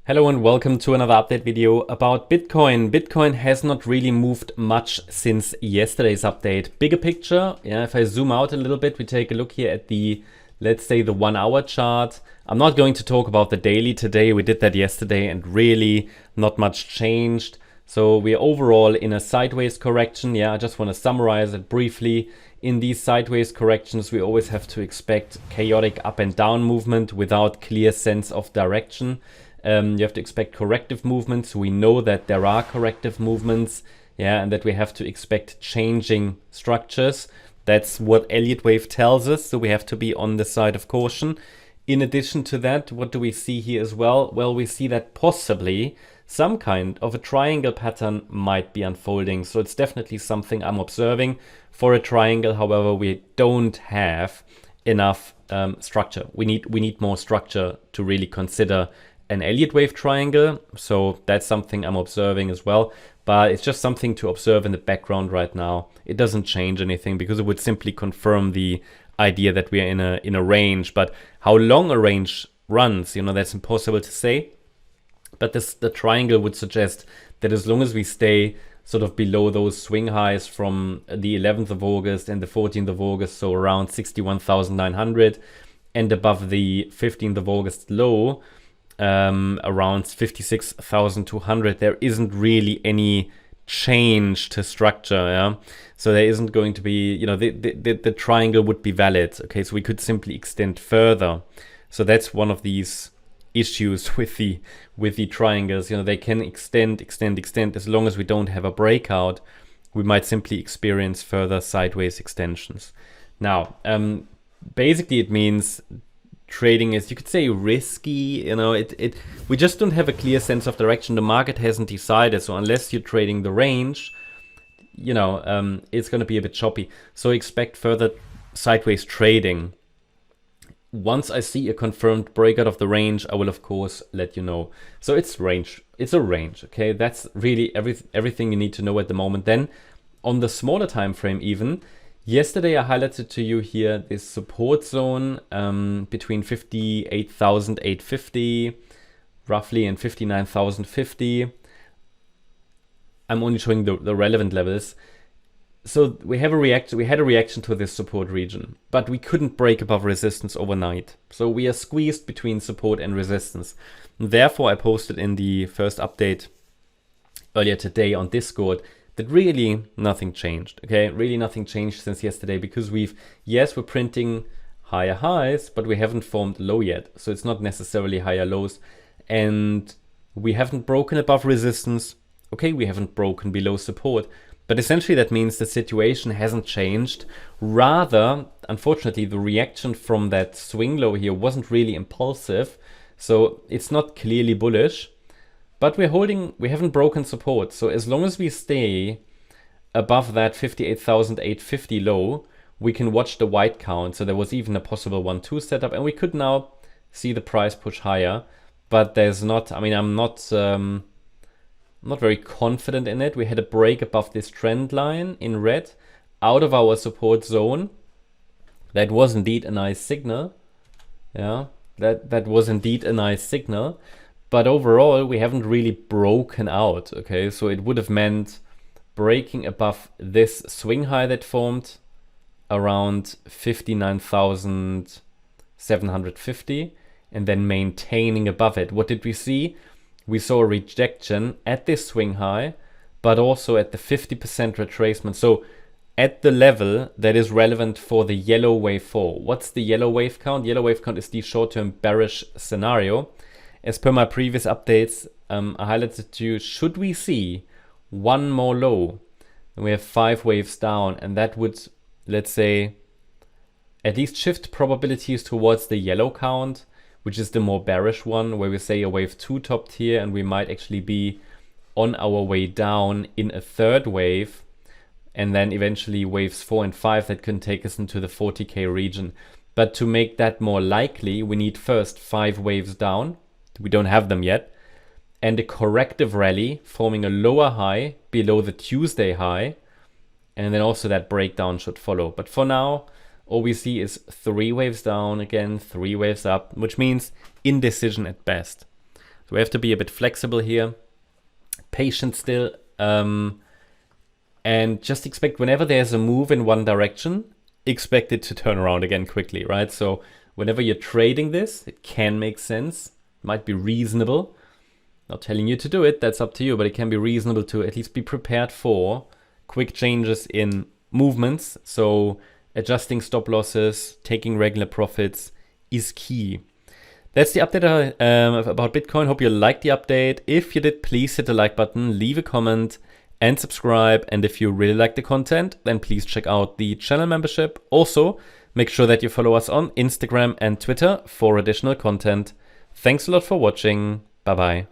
Hello and welcome to another update video about Bitcoin. Bitcoin has not really moved much since yesterday's update. Bigger picture, if I zoom out a little bit, we take a look here at the, let's say, the 1 hour chart. I'm not going to talk about the daily today. We did that yesterday and really not much changed. So we're overall in a sideways correction. I just want to summarize it briefly. In these sideways corrections, we always have to expect chaotic up and down movement without clear sense of direction. You have to expect corrective movements. We know that there are corrective movements, and that we have to expect changing structures. That's what Elliott Wave tells us, so we have to be on the side of caution. In addition to that, what do we see here as well? Well, we see that possibly some kind of a triangle pattern might be unfolding. So it's definitely something I'm observing. For a triangle, however, we don't have enough structure. We need more structure to really consider an Elliott Wave triangle, so that's something I'm observing as well, but it's just something to observe in the background right now. It doesn't change anything because it would simply confirm the idea that we are in a range. But how long a range runs, that's impossible to say. But the triangle would suggest that as long as we stay sort of below those swing highs from the 11th of August and the 14th of August, so around 61,900, and above the 15th of August low, around 56,200, there isn't really any change to structure. So there isn't going to be, the triangle would be valid. Okay, so we could simply extend further. So that's one of these issues with the triangles. They can extend as long as we don't have a breakout. We might simply experience further sideways extensions. Now, basically it means trading is, you could say, risky. We just don't have a clear sense of direction. The market hasn't decided, so unless you're trading the range, it's going to be a bit choppy. So expect further sideways trading. Once I see a confirmed breakout of the range, I will of course let you know. So it's a range. Okay, that's really everything you need to know at the moment. Then on the smaller time frame, even yesterday, I highlighted to you here this support zone between 58,850 roughly and 59,050. I'm only showing the relevant levels. So we had a reaction to this support region, but we couldn't break above resistance overnight. So we are squeezed between support and resistance. Therefore, I posted in the first update earlier today on Discord that really nothing changed. Okay, really nothing changed since yesterday, because we're printing higher highs, but we haven't formed low yet. So it's not necessarily higher lows, and we haven't broken above resistance. Okay, we haven't broken below support, but essentially that means the situation hasn't changed. Rather, unfortunately, the reaction from that swing low here wasn't really impulsive, so it's not clearly bullish. But we haven't broken support. So as long as we stay above that 58,850 low, we can watch the white count. So there was even a possible 1-2 setup, and we could now see the price push higher. But there's not, I'm not very confident in it. We had a break above this trend line in red out of our support zone. That was indeed a nice signal. That was indeed a nice signal. But overall, we haven't really broken out. Okay, so it would have meant breaking above this swing high that formed around 59,750 and then maintaining above it. What did we see? We saw a rejection at this swing high, but also at the 50% retracement. So at the level that is relevant for the yellow wave 4. What's the yellow wave count? Yellow wave count is the short-term bearish scenario. As per my previous updates, I highlighted to you, should we see one more low, and we have 5 waves down, and that would, let's say, at least shift probabilities towards the yellow count, which is the more bearish one, where we say a wave 2 topped here, and we might actually be on our way down in a third wave, and then eventually waves 4 and 5 that can take us into the 40k region. But to make that more likely, we need first 5 waves down. We don't have them yet, and a corrective rally forming a lower high below the Tuesday high, and then also that breakdown should follow. But for now, all we see is 3 waves down again, 3 waves up, which means indecision at best. So we have to be a bit flexible here, patient still, and just expect whenever there's a move in one direction, expect it to turn around again quickly, right? So whenever you're trading this, it can make sense, might be reasonable. Not telling you to do it, that's up to you, but it can be reasonable to at least be prepared for quick changes in movements. So adjusting stop losses, taking regular profits is key. That's the update about Bitcoin. Hope you liked the update. If you did, please hit the like button, leave a comment, and subscribe. And if you really like the content, then please check out the channel membership. Also, make sure that you follow us on Instagram and Twitter for additional content. Thanks a lot for watching. Bye-bye.